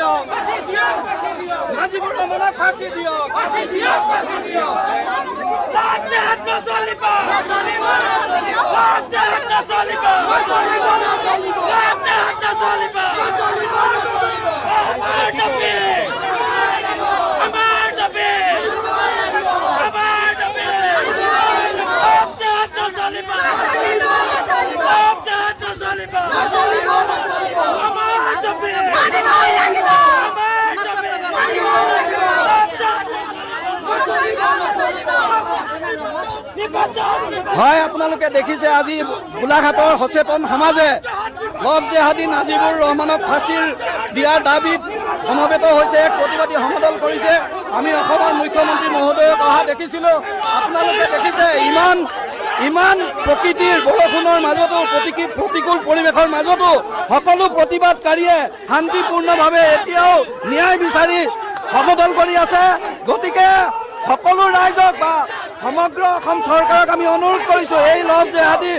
দিয়ক নাজিবুৰ ৰহমানক ফাঁসি দিয়ক হয় আপোনালোকে দেখিছে আজি গোলাঘাটৰ সচেতন সমাজে লৱ জেহাদী নাজিবুৰ ৰহমানক ফাঁচীৰ দিয়াৰ দাবীত সমবেত হৈছে এক প্ৰতিবাদী সমদল কৰিছে আমি অসমৰ মুখ্যমন্ত্ৰী মহোদয়ক অহা দেখিছিলোঁ আপোনালোকে দেখিছে ইমান প্ৰকৃতিৰ বৰষুণৰ মাজতো প্ৰতিকূল পৰিৱেশৰ মাজতো সকলো প্ৰতিবাদকাৰীয়ে শান্তিপূৰ্ণভাৱে এতিয়াও ন্যায় বিচাৰি সমদল কৰি আছে গতিকে সকলো ৰাইজক বা সমগ্ৰ অসম চৰকাৰক আমি অনুৰোধ কৰিছোঁ এই লৱ জেহাদী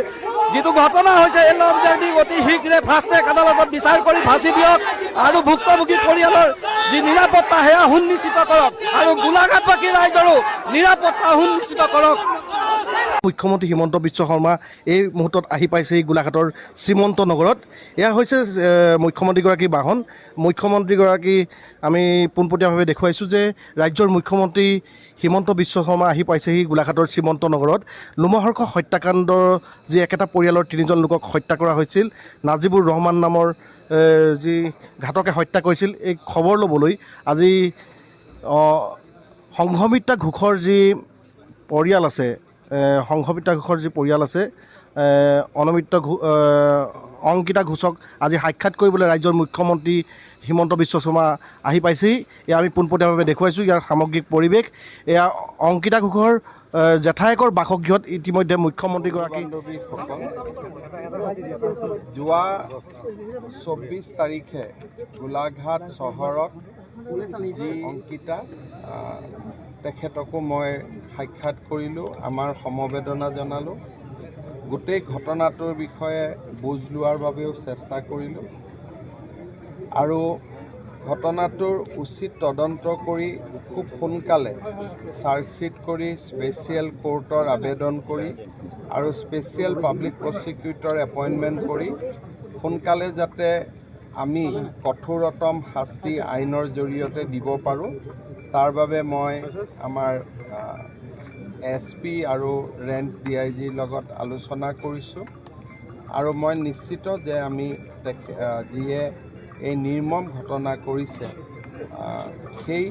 যিটো ঘটনা হৈছে এই লৱ জেহাদীক অতি শীঘ্ৰে ফাষ্ট ট্ৰেক আদালতত বিচাৰ কৰি ফাঁচি দিয়ক আৰু ভুক্তভোগী পৰিয়ালৰ যি নিৰাপত্তা সেয়া সুনিশ্চিত কৰক আৰু গোলাঘাটবাসী ৰাইজৰো নিৰাপত্তা সুনিশ্চিত কৰক। মুখ্যমন্ত্ৰী হিমন্ত বিশ্ব শৰ্মা এই মুহূৰ্তত আহি পাইছে গোলাঘাটৰ শ্ৰীমন্ত নগৰত। এয়া হৈছে মুখ্যমন্ত্ৰীগৰাকীৰ বাহন। মুখ্যমন্ত্ৰীগৰাকী আমি পোনপটীয়াভাৱে দেখুৱাইছোঁ যে ৰাজ্যৰ মুখ্যমন্ত্ৰী হিমন্ত বিশ্ব শৰ্মা আহি পাইছেহি গোলাঘাটৰ শ্ৰীমন্ত নগৰত। লোমহৰ্ষক হত্যাকাণ্ডৰ যি একেটা পৰিয়ালৰ 3জন লোকক হত্যা কৰা হৈছিল, নাজিবুৰ ৰহমান নামৰ যি ঘাতকে হত্যা কৰিছিল, এই খবৰ ল'বলৈ আজি সংঘমিত্ৰা ঘোষৰ যি পৰিয়াল আছে অংকিতা ঘোষক আজি সাক্ষাৎ কৰিবলৈ ৰাজ্যৰ মুখ্যমন্ত্ৰী হিমন্ত বিশ্ব শৰ্মা আহি পাইছেহি। এয়া আমি পোনপটীয়াভাৱে দেখুৱাইছোঁ ইয়াৰ সামগ্ৰিক পৰিৱেশ। এয়া অংকিতা ঘোষৰ জেঠায়েকৰ বাসগৃহত ইতিমধ্যে মুখ্যমন্ত্ৰীগৰাকী যোৱা 24 তাৰিখে গোলাঘাট চহৰত যি অংকিতা তেখেতকো মই সাক্ষাৎ কৰিলোঁ, আমাৰ সমবেদনা জনালোঁ, গোটেই ঘটনাটোৰ বিষয়ে বুজ লোৱাৰ বাবেও চেষ্টা কৰিলোঁ আৰু ঘটনাটোৰ উচিত তদন্ত কৰি খুব সোনকালে চাৰ্জশ্বিট কৰি স্পেচিয়েল কোৰ্টৰ আবেদন কৰি আৰু স্পেচিয়েল পাব্লিক প্ৰচিকিউটৰ এপইণ্টমেণ্ট কৰি সোনকালে যাতে আমি কঠোৰতম শাস্তি আইনৰ জৰিয়তে দিব পাৰোঁ তাৰ বাবে মই আমাৰ SP আৰু ৰেঞ্জ DIGৰ লগত আলোচনা কৰিছোঁ আৰু মই নিশ্চিত যে আমি যিয়ে এই নিৰ্মম ঘটনা কৰিছে সেই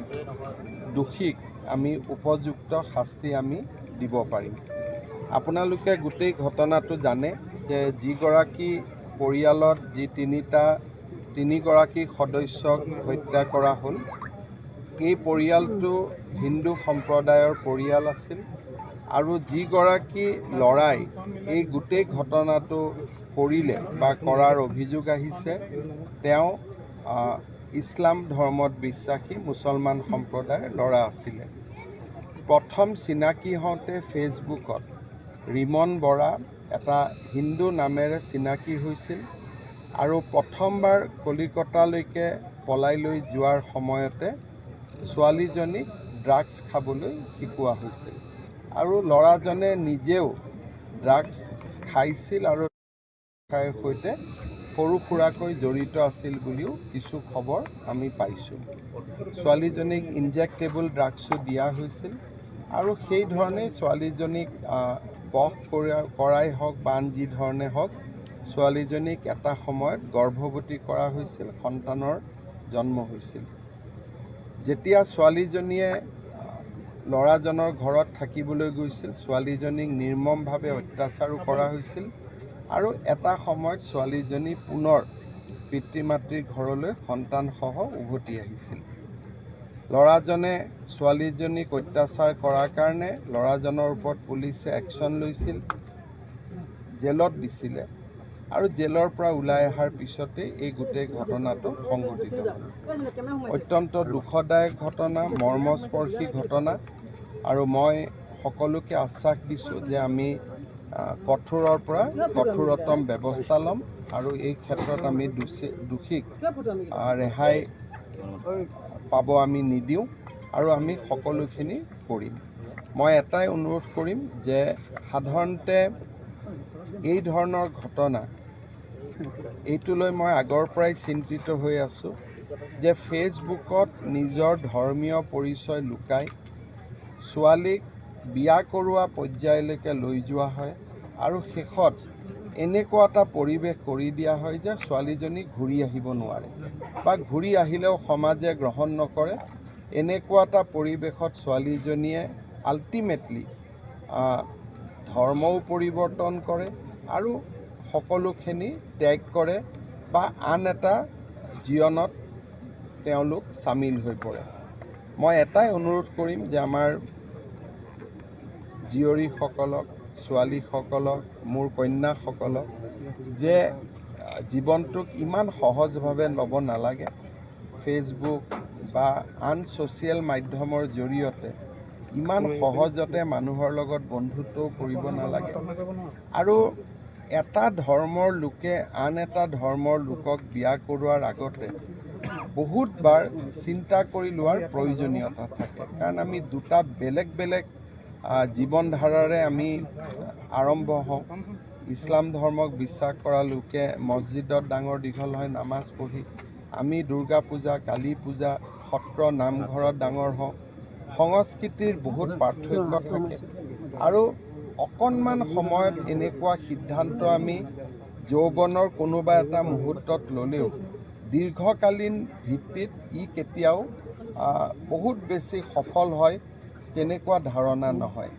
দোষীক আমি উপযুক্ত শাস্তি আমি দিব পাৰিম। আপোনালোকে গোটেই ঘটনাটো জানে যে যিগৰাকী পৰিয়ালত যি তিনিগৰাকী সদস্যক হত্যা কৰা হ'ল, এই পৰিয়ালটো হিন্দু সম্প্ৰদায়ৰ পৰিয়াল আছিল আৰু যিগৰাকী ল'ৰাই এই গোটেই ঘটনাটো কৰিলে বা কৰাৰ অভিযোগ আহিছে তেওঁ ইছলাম ধৰ্মত বিশ্বাসী মুছলমান সম্প্ৰদায়ৰ ল'ৰা আছিলে। প্ৰথম চিনাকি হওঁতে ফেচবুকত ৰিমন বৰা এটা হিন্দু নামেৰে চিনাকি হৈছিল আৰু প্ৰথমবাৰ কলিকতালৈকে পলাই লৈ যোৱাৰ সময়তে ছোৱালীজনীক ড্ৰাগছ খাবলৈ শিকোৱা হৈছিল আৰু ল'ৰাজনে নিজেও ড্ৰাগছ খাইছিল আৰু সৈতে সৰু সুৰাকৈ জড়িত আছিল বুলিও কিছু খবৰ আমি পাইছোঁ। ছোৱালীজনীক ইনজেক্টেবল ড্ৰাগছো দিয়া হৈছিল আৰু সেই ধৰণে ছোৱালীজনীক বশ কৰাই হওক বা আন যি ধৰণে হওক ছোৱালীজনীক এটা সময়ত গৰ্ভৱতী কৰা হৈছিল, সন্তানৰ জন্ম হৈছিল। যেতিয়া ছোৱালীজনীয়ে ল'ৰাজনৰ ঘৰত থাকিবলৈ গৈছিল, ছোৱালীজনীক নিৰ্মমভাৱে অত্যাচাৰো কৰা হৈছিল আৰু এটা সময়ত ছোৱালীজনী পুনৰ পিতৃ মাতৃৰ ঘৰলৈ সন্তানসহ উভতি আহিছিল। ল'ৰাজনে ছোৱালীজনীক অত্যাচাৰ কৰাৰ কাৰণে ল'ৰাজনৰ ওপৰত পুলিচে একশ্যন লৈছিল, জেলত দিছিলে আৰু জেলৰ পৰা ওলাই অহাৰ পিছতে এই গোটেই ঘটনাটো সংঘটিত হ'ল। অত্যন্ত দুখদায়ক ঘটনা, মৰ্মস্পৰ্শী ঘটনা আৰু মই সকলোকে আশ্বাস দিছোঁ যে আমি কঠোৰৰ পৰা কঠোৰতম ব্যৱস্থা ল'ম আৰু এই ক্ষেত্ৰত আমি দোষীক ৰেহাই পাব আমি নিদিওঁ আৰু আমি সকলোখিনি কৰিম। মই এটাই অনুৰোধ কৰিম যে সাধাৰণতে এই ধৰণৰ ঘটনা এইটো লৈ মই আগৰ পৰাই চিন্তিত হৈ আছোঁ যে ফেচবুকত নিজৰ ধৰ্মীয় পৰিচয় লুকাই ছোৱালীক বিয়া কৰোৱা পৰ্যায়লৈকে লৈ যোৱা হয় আৰু শেষত এনেকুৱা এটা পৰিৱেশ কৰি দিয়া হয় যে ছোৱালীজনী ঘূৰি আহিব নোৱাৰে বা ঘূৰি আহিলেও সমাজে গ্ৰহণ নকৰে। এনেকুৱা এটা পৰিৱেশত ছোৱালীজনীয়ে আল্টিমেটলি ধৰ্মও পৰিৱৰ্তন কৰে আৰু সকলোখিনি ত্যাগ কৰে বা আন এটা জীৱনত তেওঁলোক চামিল হৈ পৰে। মই এটাই অনুৰোধ কৰিম যে আমাৰ জীয়ৰীসকলক, ছোৱালীসকলক, মোৰ কন্যাসকলক যে জীৱনটোক ইমান সহজভাৱে ল'ব নালাগে। ফেচবুক বা আন ছ'চিয়েল মাধ্যমৰ জৰিয়তে ইমান সহজতে মানুহৰ লগত বন্ধুত্বও কৰিব নালাগে আৰু এটা ধৰ্মৰ লোকে আন এটা ধৰ্মৰ লোকক বিয়া কৰোৱাৰ আগতে বহুতবাৰ চিন্তা কৰি লোৱাৰ প্ৰয়োজনীয়তা থাকে, কাৰণ আমি দুটা বেলেগ বেলেগ জীৱন ধাৰাৰে আমি আৰম্ভ হওঁ। ইছলাম ধৰ্মক বিশ্বাস কৰা লোকে মছজিদত ডাঙৰ দীঘল হয় নামাজ পঢ়ি, আমি দুৰ্গা পূজা, কালী পূজা, সত্ৰ নামঘৰত ডাঙৰ হওঁ। সংস্কৃতিৰ বহুত পাৰ্থক্য থাকে আৰু অকণমান সময়ত এনেকুৱা সিদ্ধান্ত আমি যৌৱনৰ কোনোবা এটা মুহূৰ্তত ল'লেও দীৰ্ঘকালীন ভিত্তিত ই কেতিয়াও বহুত বেছি সফল হয় তেনেকুৱা ধাৰণা নহয়।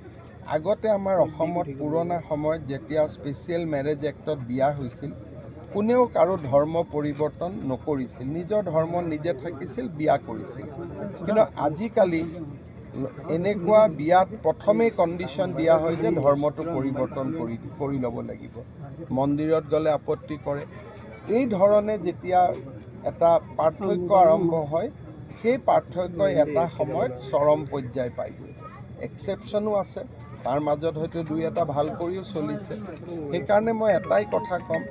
আগতে আমাৰ অসমত পুৰণা সময়ত যেতিয়া স্পেচিয়েল মেৰেজ এক্টত বিয়া হৈছিল, কোনেও কাৰো ধৰ্ম পৰিৱৰ্তন নকৰিছিল, নিজৰ ধৰ্ম নিজে থাকিছিল, বিয়া কৰিছিল। কিন্তু আজিকালি এনেকুৱা বিয়াত প্ৰথমেই কণ্ডিশ্যন দিয়া হয় যে ধৰ্মটো পৰিৱৰ্তন কৰি ল'ব লাগিব, মন্দিৰত গ'লে আপত্তি কৰে। এই ধৰণে যেতিয়া এটা পাৰ্থক্য আৰম্ভ হয়, সেই পাৰ্থক্যই এটা সময়ত চৰম পৰ্যায় পায়গৈ। এক্সেপশ্যনো আছে, তাৰ মাজত হয়তো দুই এটা ভাল কৰিও চলিছে। সেইকাৰণে মই এটাই কথা ক'ম,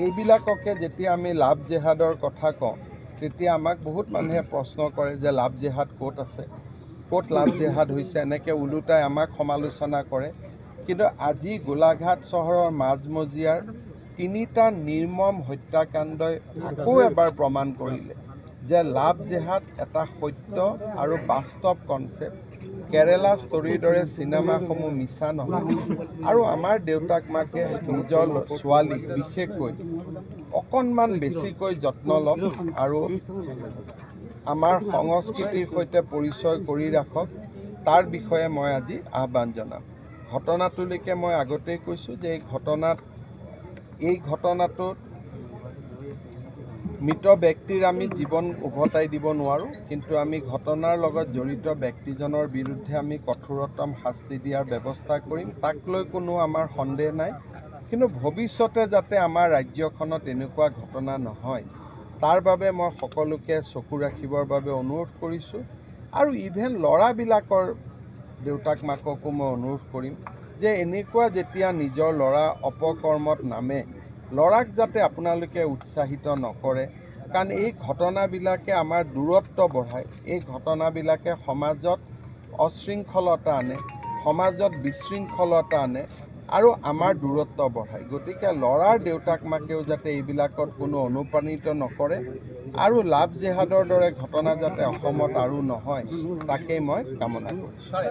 এইবিলাককে যেতিয়া আমি লাভ জেহাদৰ কথা কওঁ তেতিয়া আমাক বহুত মানুহে প্ৰশ্ন কৰে যে লাভ জেহাদ ক'ত আছে, ক'ত লাভ জেহাদ হৈছে, এনেকৈ ওলোটাই আমাক সমালোচনা কৰে। কিন্তু আজি গোলাঘাট চহৰৰ মাজমজিয়াৰ 3টা নিৰ্মম হত্যাকাণ্ডই আকৌ এবাৰ প্ৰমাণ কৰিলে যে লাভ জেহাদ এটা সত্য আৰু বাস্তৱ কনচেপ্ট। কেৰেলা ষ্টৰীৰ দৰে চিনেমাসমূহ মিছা নহয় আৰু আমাৰ দেউতাক মাকে নিজৰ ছোৱালীক বিশেষকৈ অকণমান বেছিকৈ যত্ন লওক আৰু আমাৰ সংস্কৃতিৰ সৈতে পৰিচয় কৰি ৰাখক, তাৰ বিষয়ে মই আজি আহ্বান জনাম। ঘটনাটোলৈকে মই আগতেই কৈছোঁ যে এই ঘটনাটোত মৃত ব্যক্তিৰ আমি জীৱন উভতাই দিব নোৱাৰোঁ, কিন্তু আমি ঘটনাৰ লগত জড়িত ব্যক্তিজনৰ বিৰুদ্ধে আমি কঠোৰতম শাস্তি দিয়াৰ ব্যৱস্থা কৰিম, তাক লৈ কোনো আমাৰ সন্দেহ নাই। কিন্তু ভৱিষ্যতে যাতে আমাৰ ৰাজ্যখনত এনেকুৱা ঘটনা নহয়, তাৰ বাবে মই সকলোকে চকু ৰাখিবৰ বাবে অনুৰোধ কৰিছোঁ। আৰু ইভেন ল'ৰাবিলাকৰ দেউতাক মাককো মই অনুৰোধ কৰিম যে এনেকুৱা যেতিয়া নিজৰ ল'ৰা অপকৰ্মত নামে, ল'ৰাক যাতে আপোনালোকে উৎসাহিত নকৰে, কাৰণ এই ঘটনাবিলাকে আমাৰ দূৰত্ব বঢ়ায়, এই ঘটনাবিলাকে সমাজত অশৃংখলতা আনে, সমাজত বিশৃংখলতা আনে আৰু আমাৰ দূৰত্ব বঢ়ায়। গতিকে ল'ৰাৰ দেউতাক মাকেও যাতে এইবিলাকত কোনো অনুপ্ৰাণিত নকৰে আৰু লাভ জেহাদৰ দৰে ঘটনা যাতে অসমত আৰু নহয়, তাকেই মই কামনা কৰিছোঁ।